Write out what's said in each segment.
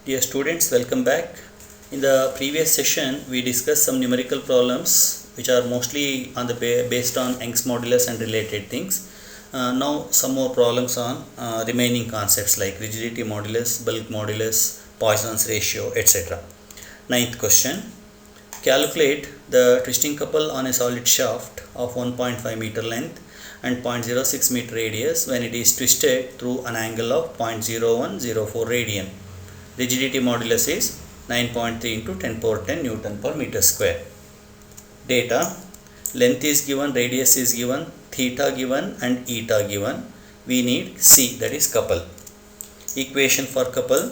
Dear students, welcome back. In the previous session, we discussed some numerical problems which are mostly on the based on Young's modulus and related things. Now some more problems on remaining concepts like rigidity modulus, bulk modulus, Poisson's ratio, etc. Ninth question. Calculate the twisting couple on a solid shaft of 1.5 meter length and 0.06 meter radius when it is twisted through an angle of 0.0104 radian. Rigidity modulus is 9.3 into 10 power 10 Newton per meter square. Data: length is given, radius is given, theta given and eta given. We need C, that is couple. Equation for couple: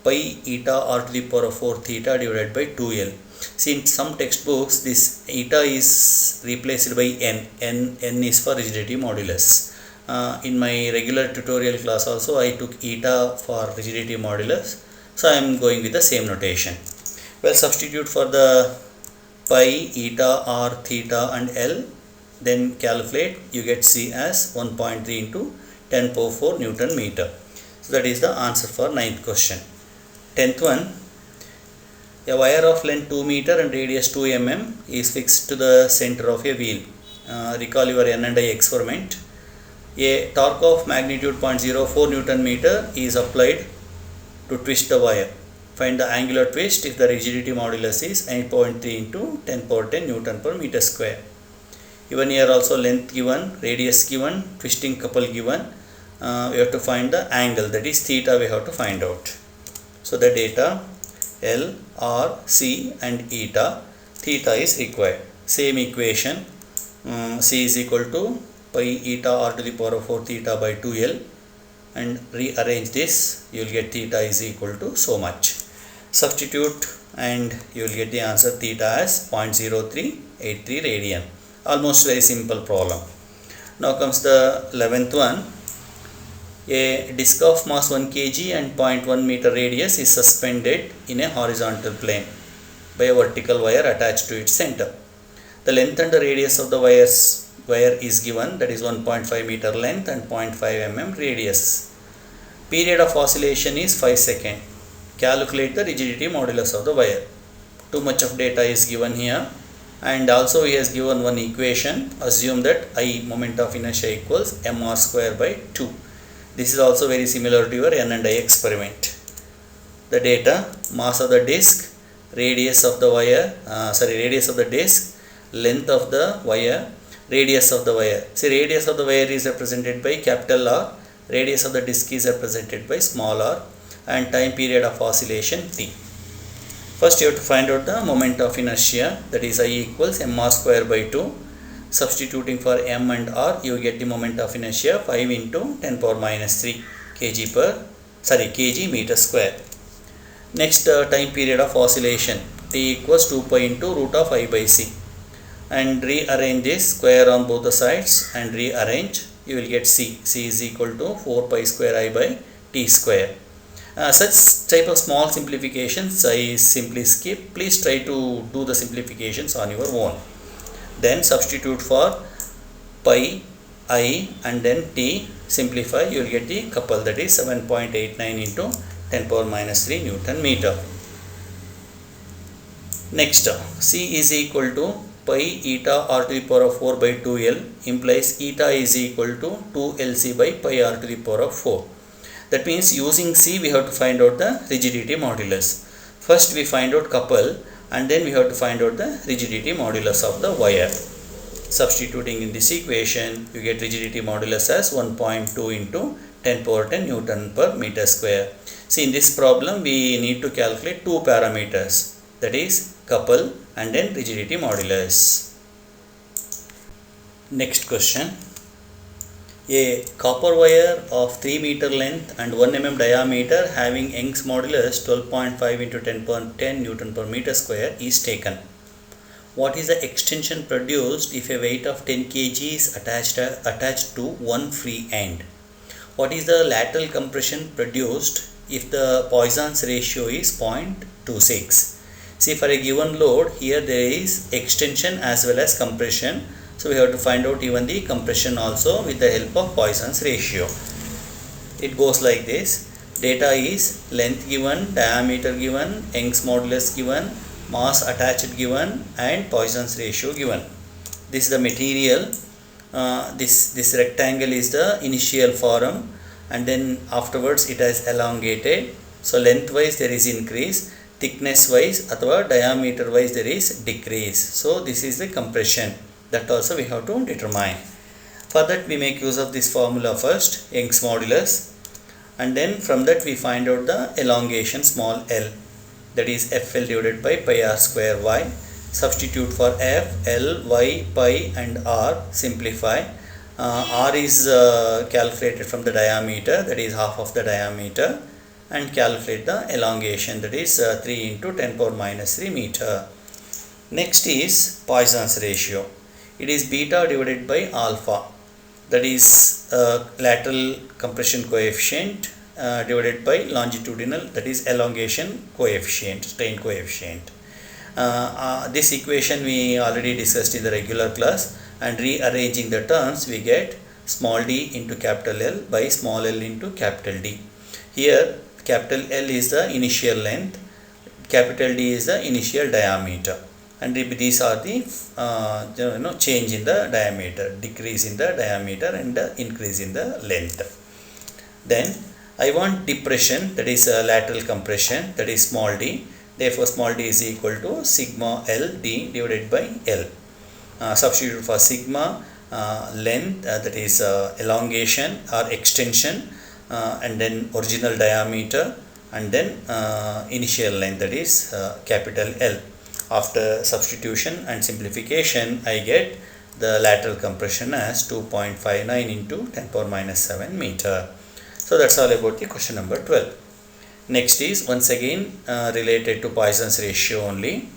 pi eta r to the power of 4 theta divided by 2l. See, in some textbooks this eta is replaced by n is for rigidity modulus. In my regular tutorial class also I took eta for rigidity modulus, so I am going with the same notation. Well, substitute for the pi, eta, r, theta and l, then calculate. You get C as 1.3 into 10 power 4 Newton meter. So that is the answer for 9th question. 10th one. A wire of length 2 meter and radius 2 mm is fixed to the center of a wheel. Recall your N and I experiment. A torque of magnitude 0.04 Newton meter is applied to twist the wire. Find the angular twist if the rigidity modulus is 8.3 into 10 power 10 Newton per meter square. Even here also length given, radius given, twisting couple given. We have to find the angle, that is theta we have to find out. So the data L, R, C and eta, theta is required. Same equation, C is equal to pi eta r to the power of 4 theta by 2l, and rearrange this, you will get theta is equal to so much. Substitute and you will get the answer theta as 0.0383 radian. Almost very simple problem. Now comes the 11th one. A disc of mass 1 kg and 0.1 meter radius is suspended in a horizontal plane by a vertical wire attached to its center. The length and the radius of the wire is given, that is 1.5 meter length and 0.5 mm radius. Period of oscillation is 5 seconds. Calculate the rigidity modulus of the wire. Too much of data is given here, and also he has given one equation. Assume that I, moment of inertia, equals mr square by 2. This is also very similar to your N and I experiment. The data: mass of the disc, radius of the wire, radius of the disc, length of the wire, radius of the wire. See, radius of the wire is represented by capital R, radius of the disc is represented by small r, and time period of oscillation t. First you have to find out the moment of inertia, that is I equals mr square by 2. Substituting for m and r, you get the moment of inertia 5 into 10 power minus 3 kg meter square. Next, time period of oscillation, t equals 2 pi into root of I by c. And rearrange this, square on both the sides and rearrange, you will get C. C is equal to 4 pi square I by t square. Such type of small simplifications I simply skip. Please try to do the simplifications on your own. Then substitute for pi, I and then t, simplify, you will get the couple, that is 7.89 into 10 power minus 3 Newton meter. Next, C is equal to pi eta r to the power of 4 by 2l, implies eta is equal to 2lc by pi r to the power of 4. That means using C we have to find out the rigidity modulus. First we find out couple, and then we have to find out the rigidity modulus of the wire. Substituting in this equation, you get rigidity modulus as 1.2 into 10 power 10 Newton per meter square. See, in this problem we need to calculate two parameters, that is couple and then rigidity modulus. Next question. A copper wire of 3 meter length and 1 mm diameter having Young's modulus 12.5 into 10 power 10 Newton per meter square is taken. What is the extension produced if a weight of 10 kg is attached to one free end? What is the lateral compression produced if the Poisson's ratio is 0.26? See, for a given load, here there is extension as well as compression. So we have to find out even the compression also with the help of Poisson's ratio. It goes like this. Data is length given, diameter given, Young's modulus given, mass attached given, and Poisson's ratio given. This is the material. This rectangle is the initial form, and then afterwards it has elongated. So lengthwise there is increase, thickness wise or diameter wise there is decrease. So this is the compression, that also we have to determine. For that we make use of this formula first, Young's modulus, and then from that we find out the elongation small l, that is FL divided by pi r square y. Substitute for F, L, Y, pi and R, simplify. R is calculated from the diameter, that is half of the diameter, and calculate the elongation, that is 3 into 10 power minus 3 meter. Next is Poisson's ratio. It is beta divided by alpha, that is lateral compression coefficient divided by longitudinal, that is elongation coefficient, strain coefficient. This equation we already discussed in the regular class, and rearranging the terms we get small d into capital L by small l into capital D. Here capital L is the initial length, capital D is the initial diameter, and these are the change in the diameter, decrease in the diameter and increase in the length. Then I want depression, that is lateral compression, that is small d. Therefore small d is equal to sigma L d divided by L. Substitute for sigma, length, that is elongation or extension, and then original diameter, and then initial length, that is capital L. After substitution and simplification, I get the lateral compression as 2.59 into 10 power minus 7 meter. So that's all about the question number 12. Next is once again related to Poisson's ratio only.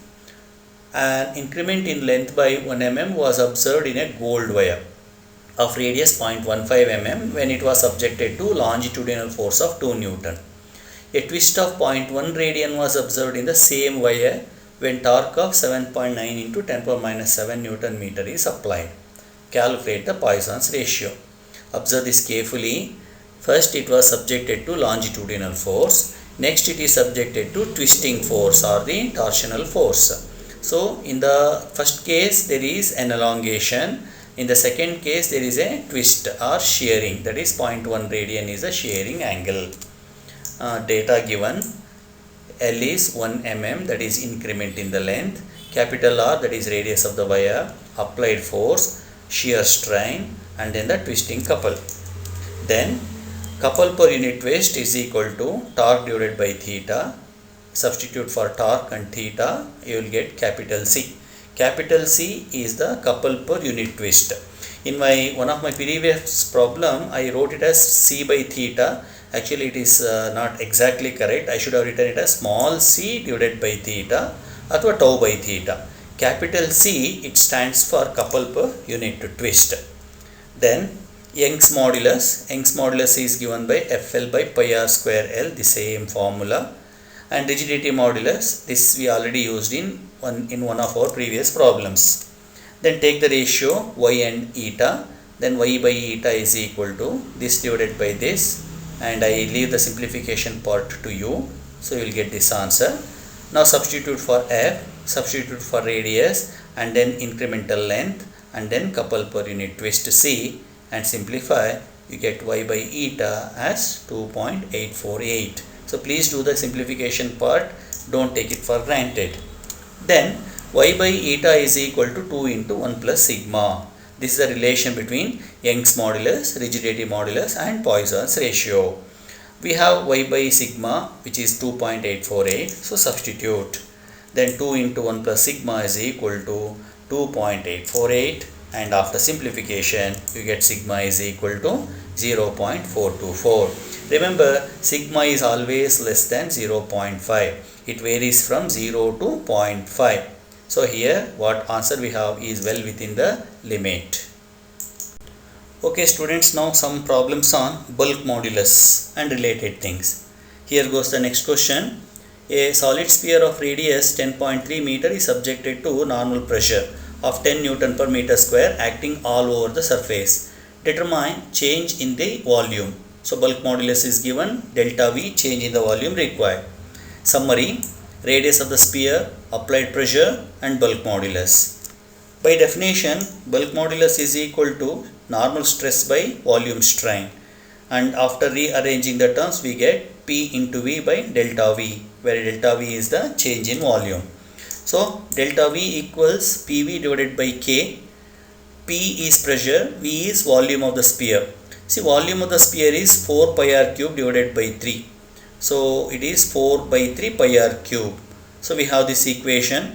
An increment in length by 1 mm was observed in a gold wire of radius 0.15 mm when it was subjected to longitudinal force of 2 Newton. A twist of 0.1 radian was observed in the same wire when torque of 7.9 into 10 power minus 7 Newton meter is applied. Calculate the Poisson's ratio. Observe this carefully. First it was subjected to longitudinal force. Next it is subjected to twisting force or the torsional force. So in the first case there is an elongation. In the second case there is a twist or shearing, that is 0.1 radian is the shearing angle. Data given. L is 1 mm, that is increment in the length. Capital R, that is radius of the wire. Applied force, shear strain, and then the twisting couple. Then couple per unit twist is equal to torque divided by theta. Substitute for torque and theta, you will get capital C. Capital C is the couple per unit twist. In one of my previous problem, I wrote it as C by theta. Actually it is not exactly correct. I should have written it as small c divided by theta or tau by theta. Capital C, it stands for couple per unit twist. Then Young's modulus. Young's modulus is given by FL by pi r square L, the same formula. And rigidity modulus, this we already used in one of our previous problems. Then take the ratio y and eta. Then y by eta is equal to this divided by this, and I leave the simplification part to you. So you will get this answer. Now substitute for F, substitute for radius, and then incremental length, and then couple per unit twist C, and simplify. You get y by eta as 2.848. So please do the simplification part, don't take it for granted. Then y by eta is equal to 2 into 1 plus sigma. This is the relation between Young's modulus, rigidity modulus, and Poisson's ratio. We have y by sigma, which is 2.848. So substitute. Then 2 into 1 plus sigma is equal to 2.848. And after simplification, you get sigma is equal to 0.424. Remember, sigma is always less than 0.5. It varies from 0 to 0.5. So here what answer we have is well within the limit. Okay students, now some problems on bulk modulus and related things. Here goes the next question. A solid sphere of radius 10.3 meter is subjected to normal pressure of 10 Newton per meter square acting all over the surface. Determine change in the volume. So bulk modulus is given, delta V, change in the volume required. Summary: radius of the sphere, applied pressure, and bulk modulus. By definition, bulk modulus is equal to normal stress by volume strain, and after rearranging the terms we get P into V by delta V, where delta V is the change in volume. So delta V equals PV divided by K. P is pressure, V is volume of the sphere. See, volume of the sphere is 4 pi r cube divided by 3. So it is 4 by 3 pi r cube. So we have this equation.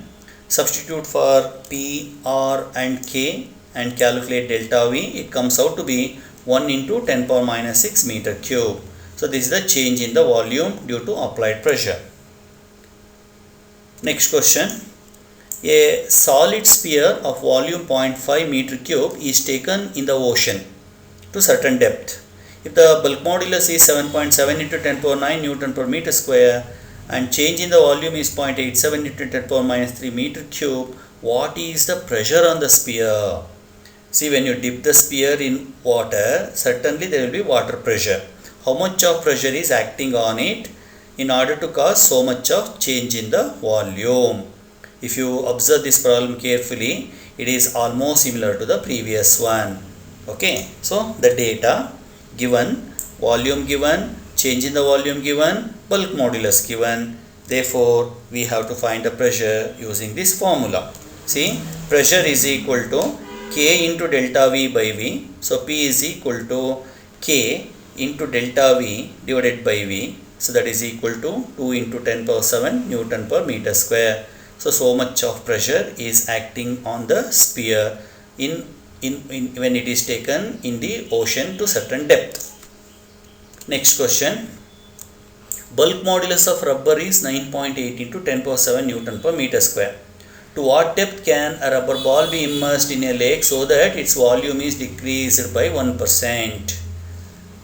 Substitute for P, R and K and calculate delta V. It comes out to be 1 into 10 power minus 6 meter cube. So this is the change in the volume due to applied pressure. Next question. A solid sphere of volume 0.5 meter cube is taken in the ocean to certain depth. If the bulk modulus is 7.7 into 10 power 9 Newton per meter square and change in the volume is 0.87 into 10 power minus 3 meter cube, what is the pressure on the sphere? See, when you dip the sphere in water, certainly there will be water pressure. How much of pressure is acting on it in order to cause so much of change in the volume? If you observe this problem carefully, it is almost similar to the previous one. Okay, so the data given, volume given, change in the volume given, bulk modulus given. Therefore, we have to find the pressure using this formula. See, pressure is equal to K into delta V by V. So P is equal to K into delta V divided by V. So that is equal to 2 into 10 power 7 Newton per meter square. So much of pressure is acting on the sphere when it is taken in the ocean to certain depth. Next question. Bulk modulus of rubber is 9.8 into 10 power 7 Newton per meter square. To what depth can a rubber ball be immersed in a lake so that its volume is decreased by 1%?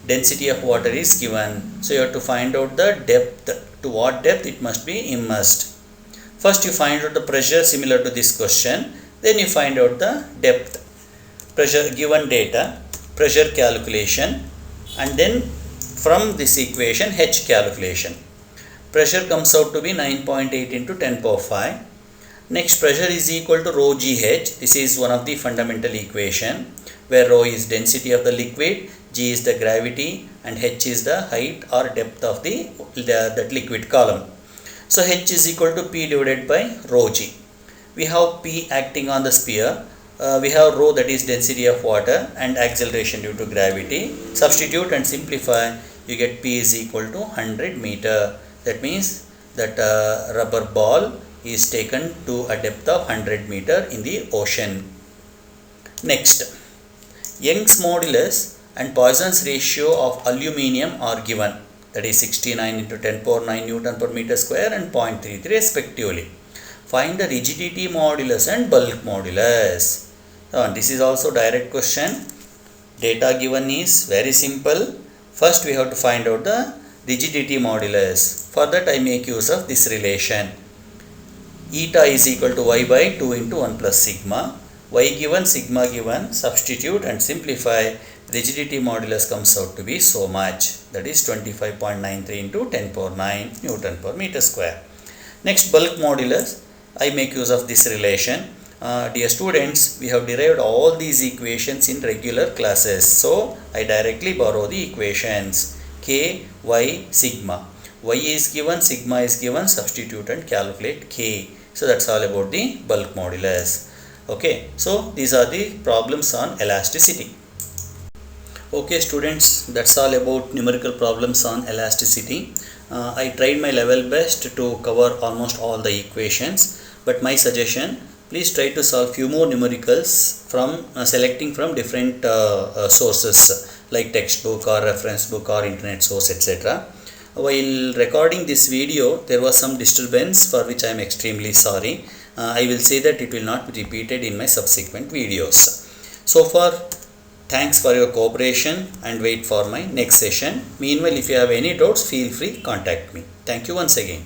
Density of water is given. So you have to find out the depth. To what depth it must be immersed. First you find out the pressure similar to this question. Then you find out the depth. Pressure given data, pressure calculation, and then from this equation H calculation. Pressure comes out to be 9.8 into 10 power 5. Next, pressure is equal to rho GH. This is one of the fundamental equation where rho is density of the liquid, G is the gravity, and H is the height or depth of that liquid column. So H is equal to P divided by rho G. We have P acting on the sphere. We have rho, that is density of water, and acceleration due to gravity. Substitute and simplify, you get P is equal to 100 meter. That means that rubber ball is taken to a depth of 100 meter in the ocean. Next, Young's modulus and Poisson's ratio of aluminium are given. That is 69 into 10 power 9 Newton per meter square and 0.33 respectively. Find the rigidity modulus and bulk modulus. This is also direct question. Data given is very simple. First we have to find out the rigidity modulus. For that I make use of this relation. Eta is equal to y by 2 into 1 plus sigma. Y given, sigma given, substitute and simplify. Rigidity modulus comes out to be so much. That is 25.93 into 10 power 9 Newton per meter square. Next, bulk modulus. I make use of this relation. Dear students, we have derived all these equations in regular classes. So, I directly borrow the equations. K, Y, sigma. Y is given, sigma is given, substitute and calculate K. So, that's all about the bulk modulus. Okay, so these are the problems on elasticity. Okay students, that's all about numerical problems on elasticity. I tried my level best to cover almost all the equations, but my suggestion, please try to solve few more numericals from selecting from different sources like textbook or reference book or internet source, etc. While recording this video, there was some disturbance for which I am extremely sorry. I will say that it will not be repeated in my subsequent videos. So far, thanks for your cooperation and wait for my next session. Meanwhile, if you have any doubts, feel free, contact me. Thank you once again.